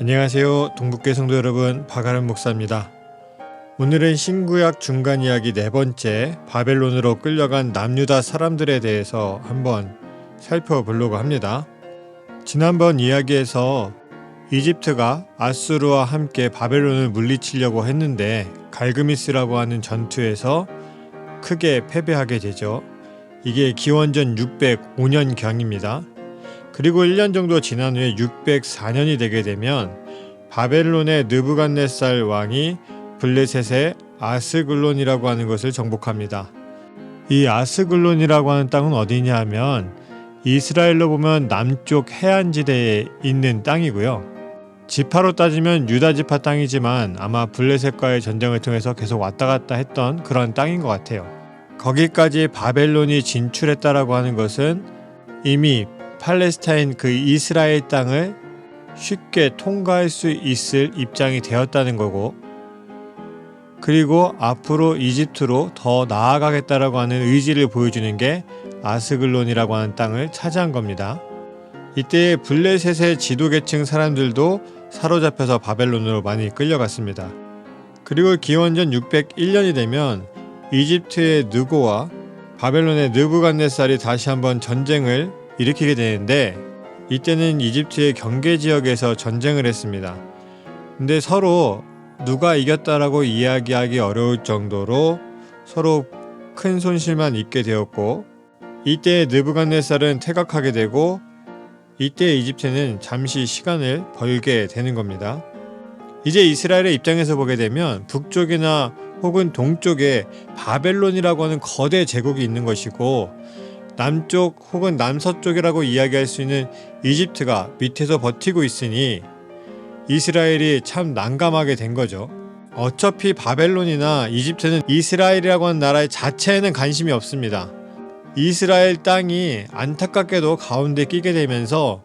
안녕하세요. 동북교회 성도 여러분, 박아름 목사입니다. 오늘은 신구약 중간 이야기 네 번째 바벨론으로 끌려간 남유다 사람들에 대해서 한번 살펴보려고 합니다. 지난번 이야기에서 이집트가 아수르와 함께 바벨론을 물리치려고 했는데 갈그미스라고 하는 전투에서 크게 패배하게 되죠. 이게 기원전 605년경입니다. 그리고 1년 정도 지난 후에 604년이 되게 되면 바벨론의 느부갓네살 왕이 블레셋의 아스글론이라고 하는 것을 정복합니다. 이 아스글론이라고 하는 땅은 어디냐 하면 이스라엘로 보면 남쪽 해안지대에 있는 땅이고요. 지파로 따지면 유다 지파 땅이지만 아마 블레셋과의 전쟁을 통해서 계속 왔다 갔다 했던 그런 땅인 것 같아요. 거기까지 바벨론이 진출했다라고 하는 것은 이미 팔레스타인 그 이스라엘 땅을 쉽게 통과할 수 있을 입장이 되었다는 거고, 그리고 앞으로 이집트로 더 나아가겠다라고 하는 의지를 보여주는 게 아스글론이라고 하는 땅을 차지한 겁니다. 이때 블레셋의 지도계층 사람들도 사로잡혀서 바벨론으로 많이 끌려갔습니다. 그리고 기원전 601년이 되면 이집트의 느고와 바벨론의 느부갓네살이 다시 한번 전쟁을 일으키게 되는데, 이때는 이집트의 경계 지역에서 전쟁을 했습니다. 근데 서로 누가 이겼다라고 이야기하기 어려울 정도로 서로 큰 손실만 입게 되었고, 이때 느부갓네살은 퇴각하게 되고, 이때 이집트는 잠시 시간을 벌게 되는 겁니다. 이제 이스라엘의 입장에서 보게 되면 북쪽이나 혹은 동쪽에 바벨론이라고 하는 거대 제국이 있는 것이고, 남쪽 혹은 남서쪽이라고 이야기할 수 있는 이집트가 밑에서 버티고 있으니 이스라엘이 참 난감하게 된 거죠. 어차피 바벨론이나 이집트는 이스라엘이라고 하는 나라의 자체에는 관심이 없습니다. 이스라엘 땅이 안타깝게도 가운데 끼게 되면서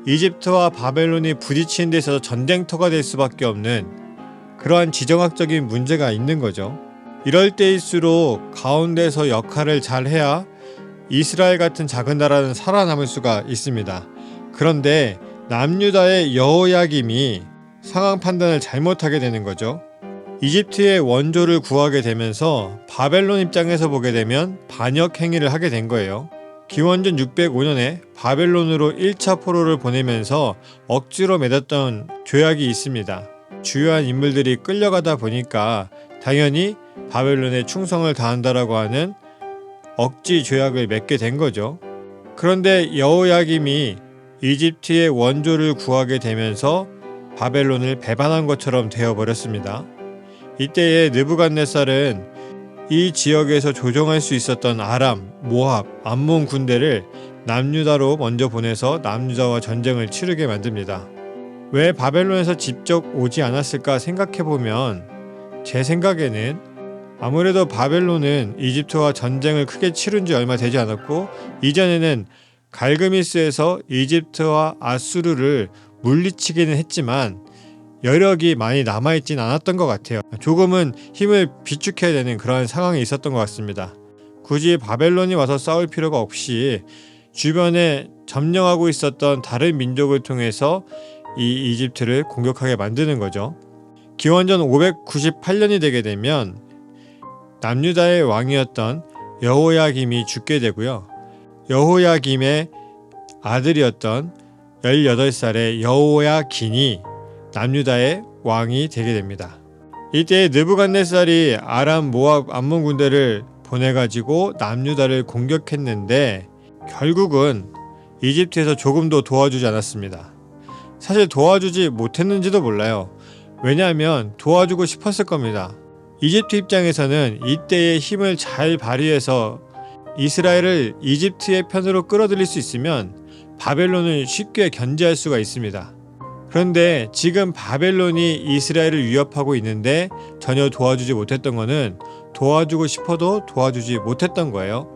이집트와 바벨론이 부딪히는 데 있어서 전쟁터가 될 수밖에 없는 그러한 지정학적인 문제가 있는 거죠. 이럴 때일수록 가운데서 역할을 잘 해야 이스라엘 같은 작은 나라는 살아남을 수가 있습니다. 그런데 남유다의 여호야김이 상황 판단을 잘못하게 되는 거죠. 이집트의 원조를 구하게 되면서 바벨론 입장에서 보게 되면 반역 행위를 하게 된 거예요. 기원전 605년에 바벨론으로 1차 포로를 보내면서 억지로 맺었던 조약이 있습니다. 주요한 인물들이 끌려가다 보니까 당연히 바벨론에 충성을 다한다라고 하는 억지 조약을 맺게 된 거죠. 그런데 여호야김이 이집트의 원조를 구하게 되면서 바벨론을 배반한 것처럼 되어버렸습니다. 이때의 느부갓네살은 이 지역에서 조종할 수 있었던 아람, 모압, 암몬 군대를 남유다로 먼저 보내서 남유다와 전쟁을 치르게 만듭니다. 왜 바벨론에서 직접 오지 않았을까 생각해보면 제 생각에는 아무래도 바벨론은 이집트와 전쟁을 크게 치른 지 얼마 되지 않았고, 이전에는 갈그미스에서 이집트와 아수르를 물리치기는 했지만 여력이 많이 남아있진 않았던 것 같아요. 조금은 힘을 비축해야 되는 그런 상황이 있었던 것 같습니다. 굳이 바벨론이 와서 싸울 필요가 없이 주변에 점령하고 있었던 다른 민족을 통해서 이 이집트를 공격하게 만드는 거죠. 기원전 598년이 되게 되면 남유다의 왕이었던 여호야김이 죽게 되고요. 여호야김의 아들이었던 18살의 여호야긴이 남유다의 왕이 되게 됩니다. 이때 느부갓네살이 아람, 모압, 암몬 군대를 보내가지고 남유다를 공격했는데 결국은 이집트에서 조금도 도와주지 않았습니다. 사실 도와주지 못했는지도 몰라요. 왜냐하면 도와주고 싶었을 겁니다. 이집트 입장에서는 이때의 힘을 잘 발휘해서 이스라엘을 이집트의 편으로 끌어들일 수 있으면 바벨론을 쉽게 견제할 수가 있습니다. 그런데 지금 바벨론이 이스라엘을 위협하고 있는데 전혀 도와주지 못했던 것은 도와주고 싶어도 도와주지 못했던 거예요.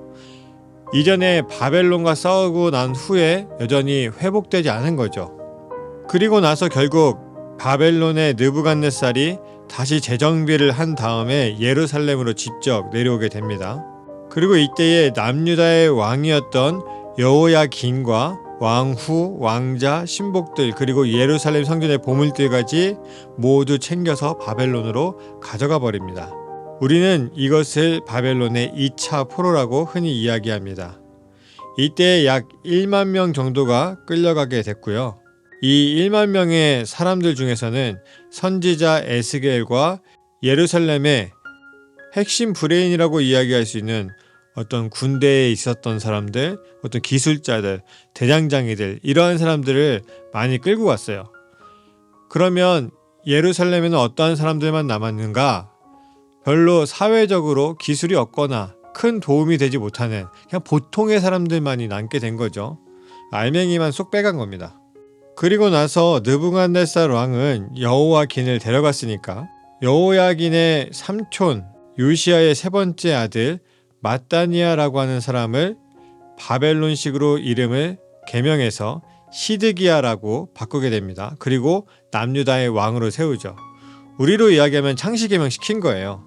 이전에 바벨론과 싸우고 난 후에 여전히 회복되지 않은 거죠. 그리고 나서 결국 바벨론의 느부갓네살이 다시 재정비를 한 다음에 예루살렘으로 직접 내려오게 됩니다. 그리고 이때에 남유다의 왕이었던 여호야긴과 왕후, 왕자, 신복들 그리고 예루살렘 성전의 보물들까지 모두 챙겨서 바벨론으로 가져가 버립니다. 우리는 이것을 바벨론의 2차 포로라고 흔히 이야기합니다. 이때 약 1만 명 정도가 끌려가게 됐고요. 이 1만 명의 사람들 중에서는 선지자 에스겔과 예루살렘의 핵심 브레인이라고 이야기할 수 있는 어떤 군대에 있었던 사람들, 어떤 기술자들, 대장장이들 이러한 사람들을 많이 끌고 갔어요. 그러면 예루살렘에는 어떠한 사람들만 남았는가? 별로 사회적으로 기술이 없거나 큰 도움이 되지 못하는 그냥 보통의 사람들만이 남게 된 거죠. 알맹이만 쏙 빼간 겁니다. 그리고 나서 느부갓네살 왕은 여호야긴을 데려갔으니까 여호야긴의 삼촌 요시야의 세 번째 아들 마따니아라고 하는 사람을 바벨론식으로 이름을 개명해서 시드기야라고 바꾸게 됩니다. 그리고 남유다의 왕으로 세우죠. 우리로 이야기하면 창씨 개명시킨 거예요.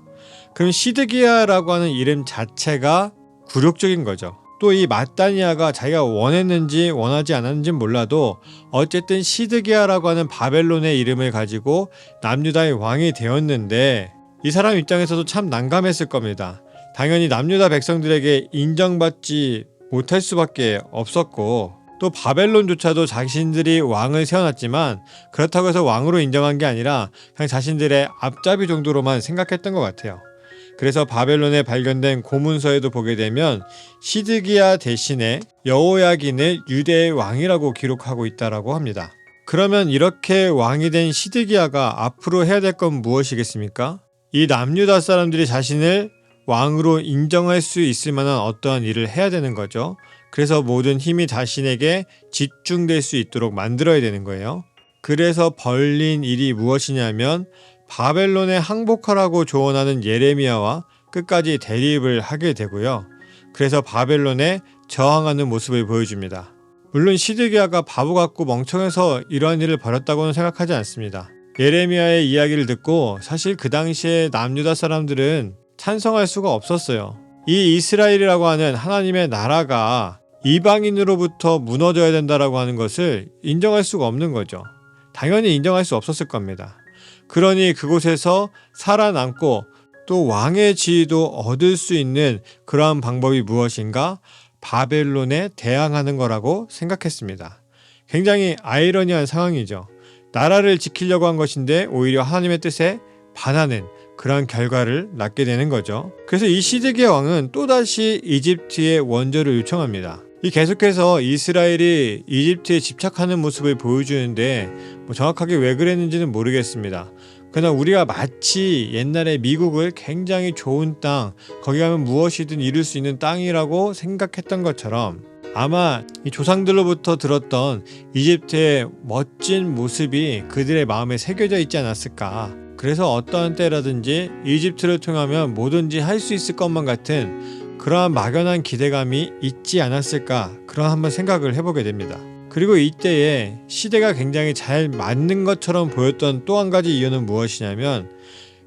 그럼 시드기야라고 하는 이름 자체가 굴욕적인 거죠. 또 이 마따니아가 자기가 원했는지 원하지 않았는지 몰라도 어쨌든 시드기야라고 하는 바벨론의 이름을 가지고 남유다의 왕이 되었는데 이 사람 입장에서도 참 난감했을 겁니다. 당연히 남유다 백성들에게 인정받지 못할 수밖에 없었고 또 바벨론조차도 자신들이 왕을 세워놨지만 그렇다고 해서 왕으로 인정한 게 아니라 그냥 자신들의 앞잡이 정도로만 생각했던 것 같아요. 그래서 바벨론에 발견된 고문서에도 보게 되면 시드기야 대신에 여호야긴을 유대의 왕이라고 기록하고 있다고 합니다. 그러면 이렇게 왕이 된 시드기야가 앞으로 해야 될 건 무엇이겠습니까? 이 남유다 사람들이 자신을 왕으로 인정할 수 있을 만한 어떠한 일을 해야 되는 거죠. 그래서 모든 힘이 자신에게 집중될 수 있도록 만들어야 되는 거예요. 그래서 벌린 일이 무엇이냐면 바벨론에 항복하라고 조언하는 예레미야와 끝까지 대립을 하게 되고요. 그래서 바벨론에 저항하는 모습을 보여줍니다. 물론 시드기야가 바보 같고 멍청해서 이러한 일을 벌였다고는 생각하지 않습니다. 예레미야의 이야기를 듣고 사실 그 당시에 남유다 사람들은 찬성할 수가 없었어요. 이 이스라엘이라고 하는 하나님의 나라가 이방인으로부터 무너져야 된다라고 하는 것을 인정할 수가 없는 거죠. 당연히 인정할 수 없었을 겁니다. 그러니 그곳에서 살아남고 또 왕의 지위도 얻을 수 있는 그러한 방법이 무엇인가? 바벨론에 대항하는 거라고 생각했습니다. 굉장히 아이러니한 상황이죠. 나라를 지키려고 한 것인데 오히려 하나님의 뜻에 반하는 그러한 결과를 낳게 되는 거죠. 그래서 이 시드기야 왕은 또다시 이집트의 원조를 요청합니다. 이 계속해서 이스라엘이 이집트에 집착하는 모습을 보여주는데 정확하게 왜 그랬는지는 모르겠습니다. 그러나 우리가 마치 옛날에 미국을 굉장히 좋은 땅, 거기 가면 무엇이든 이룰 수 있는 땅이라고 생각했던 것처럼 아마 이 조상들로부터 들었던 이집트의 멋진 모습이 그들의 마음에 새겨져 있지 않았을까. 그래서 어떠한 때라든지 이집트를 통하면 뭐든지 할 수 있을 것만 같은 그러한 막연한 기대감이 있지 않았을까, 그런 한번 생각을 해보게 됩니다. 그리고 이때에 시대가 굉장히 잘 맞는 것처럼 보였던 또 한 가지 이유는 무엇이냐면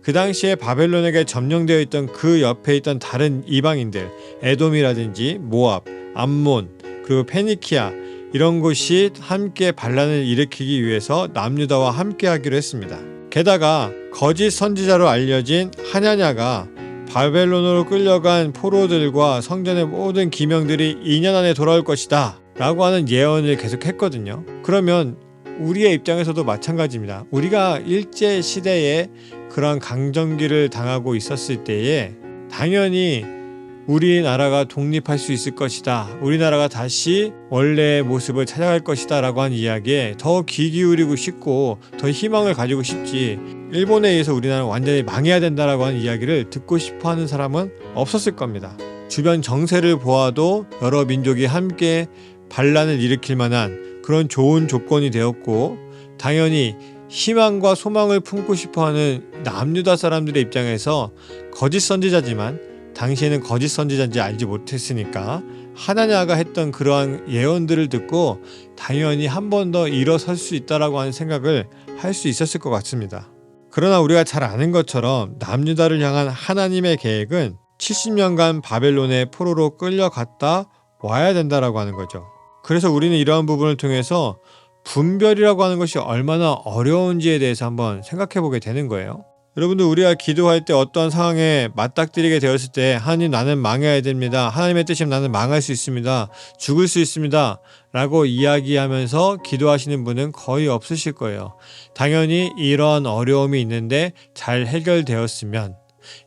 그 당시에 바벨론에게 점령되어 있던 그 옆에 있던 다른 이방인들, 에돔이라든지 모압, 암몬, 그리고 페니키아 이런 곳이 함께 반란을 일으키기 위해서 남유다와 함께 하기로 했습니다. 게다가 거짓 선지자로 알려진 하냐냐가 바벨론으로 끌려간 포로들과 성전의 모든 기명들이 2년 안에 돌아올 것이다 라고 하는 예언을 계속했거든요. 그러면 우리의 입장에서도 마찬가지입니다. 우리가 일제시대에 그런 강점기를 당하고 있었을 때에 당연히 우리나라가 독립할 수 있을 것이다, 우리나라가 다시 원래의 모습을 찾아갈 것이다 라고 하는 이야기에 더 귀 기울이고 싶고 더 희망을 가지고 싶지, 일본에 의해서 우리나라는 완전히 망해야 된다라고 하는 이야기를 듣고 싶어 하는 사람은 없었을 겁니다. 주변 정세를 보아도 여러 민족이 함께 반란을 일으킬 만한 그런 좋은 조건이 되었고, 당연히 희망과 소망을 품고 싶어하는 남유다 사람들의 입장에서 거짓 선지자지만 당시에는 거짓 선지자인지 알지 못했으니까 하나냐가 했던 그러한 예언들을 듣고 당연히 한 번 더 일어설 수 있다라고 하는 생각을 할 수 있었을 것 같습니다. 그러나 우리가 잘 아는 것처럼 남유다를 향한 하나님의 계획은 70년간 바벨론의 포로로 끌려갔다 와야 된다라고 하는 거죠. 그래서 우리는 이러한 부분을 통해서 분별이라고 하는 것이 얼마나 어려운지에 대해서 한번 생각해 보게 되는 거예요. 여러분들, 우리가 기도할 때 어떠한 상황에 맞닥뜨리게 되었을 때 하나님, 나는 망해야 됩니다. 하나님의 뜻이면 나는 망할 수 있습니다. 죽을 수 있습니다. 라고 이야기하면서 기도하시는 분은 거의 없으실 거예요. 당연히 이러한 어려움이 있는데 잘 해결되었으면,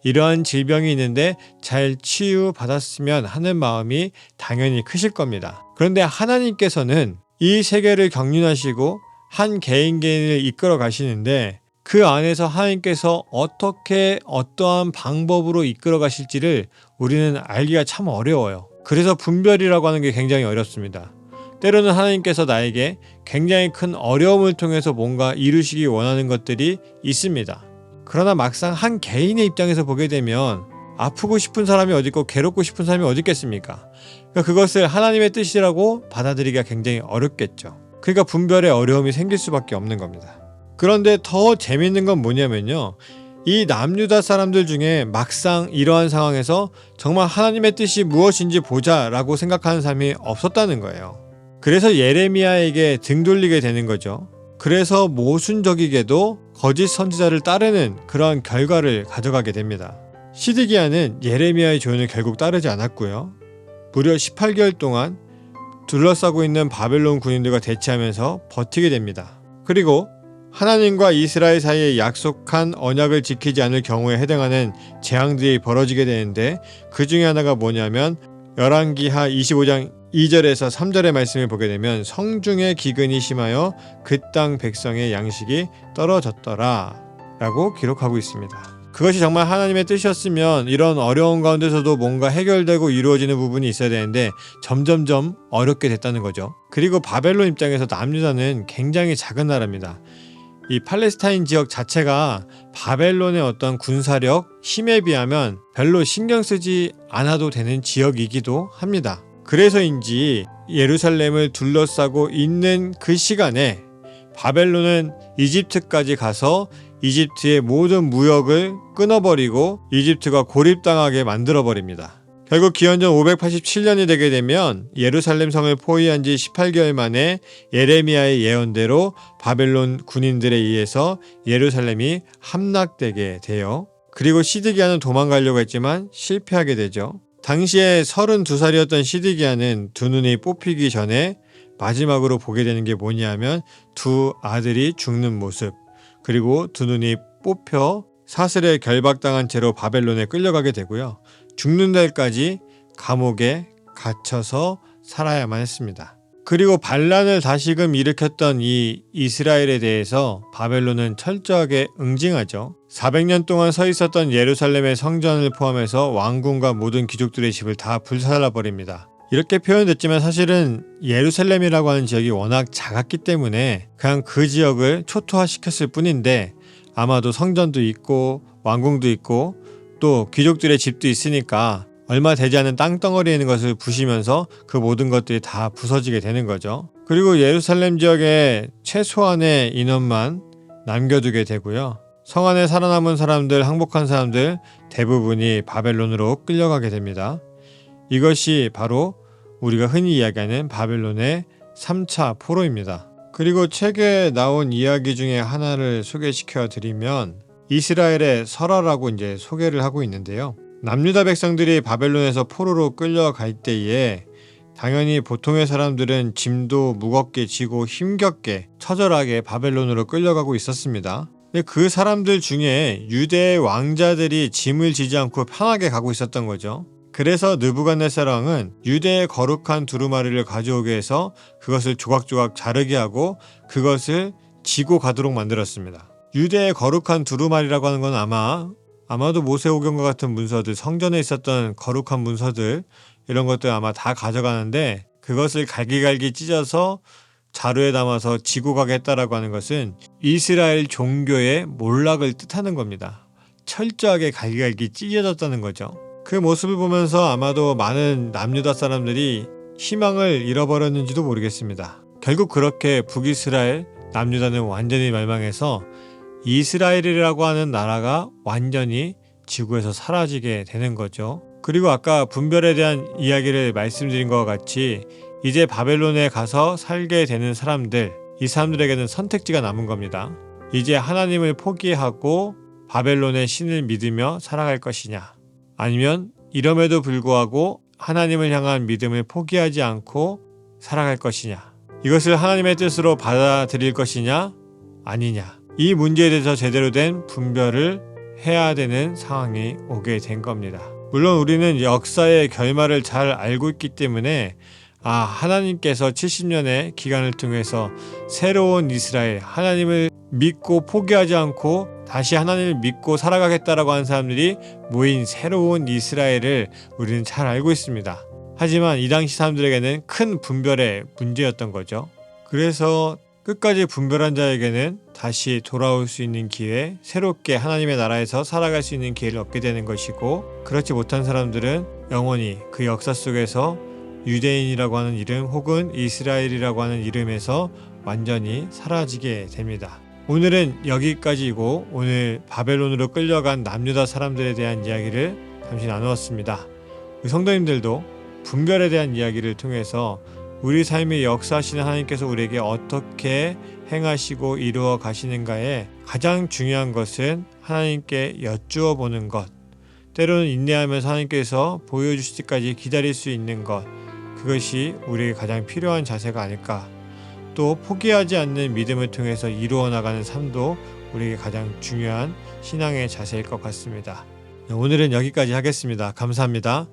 이러한 질병이 있는데 잘 치유받았으면 하는 마음이 당연히 크실 겁니다. 그런데 하나님께서는 이 세계를 경륜하시고 한 개인 개인을 이끌어 가시는데 그 안에서 하나님께서 어떻게 어떠한 방법으로 이끌어 가실지를 우리는 알기가 참 어려워요. 그래서 분별이라고 하는 게 굉장히 어렵습니다. 때로는 하나님께서 나에게 굉장히 큰 어려움을 통해서 뭔가 이루시기 원하는 것들이 있습니다. 그러나 막상 한 개인의 입장에서 보게 되면 아프고 싶은 사람이 어디 있고 괴롭고 싶은 사람이 어디 있겠습니까? 그러니까 그것을 하나님의 뜻이라고 받아들이기가 굉장히 어렵겠죠. 그러니까 분별의 어려움이 생길 수밖에 없는 겁니다. 그런데 더 재밌는 건 뭐냐면요, 이 남유다 사람들 중에 막상 이러한 상황에서 정말 하나님의 뜻이 무엇인지 보자 라고 생각하는 사람이 없었다는 거예요. 그래서 예레미야에게 등 돌리게 되는 거죠. 그래서 모순적이게도 거짓 선지자를 따르는 그런 결과를 가져가게 됩니다. 시드기야는 예레미야의 조언을 결국 따르지 않았고요, 무려 18개월 동안 둘러싸고 있는 바벨론 군인들과 대치하면서 버티게 됩니다. 그리고 하나님과 이스라엘 사이에 약속한 언약을 지키지 않을 경우에 해당하는 재앙들이 벌어지게 되는데, 그 중에 하나가 뭐냐면 열왕기하 25장 2절에서 3절의 말씀을 보게 되면 성중의 기근이 심하여 그 땅 백성의 양식이 떨어졌더라 라고 기록하고 있습니다. 그것이 정말 하나님의 뜻이었으면 이런 어려운 가운데서도 뭔가 해결되고 이루어지는 부분이 있어야 되는데 점점점 어렵게 됐다는 거죠. 그리고 바벨론 입장에서 남유다는 굉장히 작은 나라입니다. 이 팔레스타인 지역 자체가 바벨론의 어떤 군사력, 힘에 비하면 별로 신경 쓰지 않아도 되는 지역이기도 합니다. 그래서인지 예루살렘을 둘러싸고 있는 그 시간에 바벨론은 이집트까지 가서 이집트의 모든 무역을 끊어버리고 이집트가 고립당하게 만들어버립니다. 결국 기원전 587년이 되게 되면 예루살렘 성을 포위한 지 18개월 만에 예레미야의 예언대로 바벨론 군인들에 의해서 예루살렘이 함락되게 돼요. 그리고 시드기야는 도망가려고 했지만 실패하게 되죠. 당시에 32살이었던 시드기야는 두 눈이 뽑히기 전에 마지막으로 보게 되는 게 뭐냐면 두 아들이 죽는 모습, 그리고 두 눈이 뽑혀 사슬에 결박당한 채로 바벨론에 끌려가게 되고요. 죽는 날까지 감옥에 갇혀서 살아야만 했습니다. 그리고 반란을 다시금 일으켰던 이 이스라엘에 대해서 바벨론은 철저하게 응징하죠. 400년 동안 서 있었던 예루살렘의 성전을 포함해서 왕궁과 모든 귀족들의 집을 다 불살라버립니다. 이렇게 표현됐지만 사실은 예루살렘이라고 하는 지역이 워낙 작았기 때문에 그냥 그 지역을 초토화시켰을 뿐인데, 아마도 성전도 있고 왕궁도 있고 또 귀족들의 집도 있으니까 얼마 되지 않은 땅덩어리에 있는 것을 부시면서 그 모든 것들이 다 부서지게 되는 거죠. 그리고 예루살렘 지역에 최소한의 인원만 남겨두게 되고요. 성 안에 살아남은 사람들, 항복한 사람들 대부분이 바벨론으로 끌려가게 됩니다. 이것이 바로 우리가 흔히 이야기하는 바벨론의 3차 포로입니다. 그리고 책에 나온 이야기 중에 하나를 소개시켜 드리면 이스라엘의 설화라고 이제 소개를 하고 있는데요. 남유다 백성들이 바벨론에서 포로로 끌려갈 때에 당연히 보통의 사람들은 짐도 무겁게 지고 힘겹게 처절하게 바벨론으로 끌려가고 있었습니다. 근데 그 사람들 중에 유대의 왕자들이 짐을 지지 않고 편하게 가고 있었던 거죠. 그래서 느부갓네살 왕은 유대의 거룩한 두루마리를 가져오게 해서 그것을 조각조각 자르게 하고 그것을 지고 가도록 만들었습니다. 유대의 거룩한 두루마리라고 하는 건 아마도 모세오경과 같은 문서들, 성전에 있었던 거룩한 문서들, 이런 것들 아마 다 가져가는데 그것을 갈기갈기 찢어서 자루에 담아서 지고 가겠다라고 하는 것은 이스라엘 종교의 몰락을 뜻하는 겁니다. 철저하게 갈기갈기 찢어졌다는 거죠. 그 모습을 보면서 아마도 많은 남유다 사람들이 희망을 잃어버렸는지도 모르겠습니다. 결국 그렇게 북이스라엘, 남유다는 완전히 멸망해서 이스라엘이라고 하는 나라가 완전히 지구에서 사라지게 되는 거죠. 그리고 아까 분별에 대한 이야기를 말씀드린 것과 같이 이제 바벨론에 가서 살게 되는 사람들, 이 사람들에게는 선택지가 남은 겁니다. 이제 하나님을 포기하고 바벨론의 신을 믿으며 살아갈 것이냐, 아니면 이럼에도 불구하고 하나님을 향한 믿음을 포기하지 않고 살아갈 것이냐, 이것을 하나님의 뜻으로 받아들일 것이냐 아니냐, 이 문제에 대해서 제대로 된 분별을 해야 되는 상황이 오게 된 겁니다. 물론 우리는 역사의 결말을 잘 알고 있기 때문에 하나님께서 70년의 기간을 통해서 새로운 이스라엘, 하나님을 믿고 포기하지 않고 다시 하나님을 믿고 살아가겠다라고 하는 사람들이 모인 새로운 이스라엘을 우리는 잘 알고 있습니다. 하지만 이 당시 사람들에게는 큰 분별의 문제였던 거죠. 그래서 끝까지 분별한 자에게는 다시 돌아올 수 있는 기회, 새롭게 하나님의 나라에서 살아갈 수 있는 기회를 얻게 되는 것이고, 그렇지 못한 사람들은 영원히 그 역사 속에서 유대인이라고 하는 이름 혹은 이스라엘이라고 하는 이름에서 완전히 사라지게 됩니다. 오늘은 여기까지이고, 오늘 바벨론으로 끌려간 남유다 사람들에 대한 이야기를 잠시 나누었습니다. 우리 성도님들도 분별에 대한 이야기를 통해서 우리 삶의 역사하시는 하나님께서 우리에게 어떻게 행하시고 이루어 가시는가에 가장 중요한 것은 하나님께 여쭈어 보는 것, 때로는 인내하면서 하나님께서 보여주실 때까지 기다릴 수 있는 것, 그것이 우리에게 가장 필요한 자세가 아닐까. 또 포기하지 않는 믿음을 통해서 이루어 나가는 삶도 우리에게 가장 중요한 신앙의 자세일 것 같습니다. 오늘은 여기까지 하겠습니다. 감사합니다.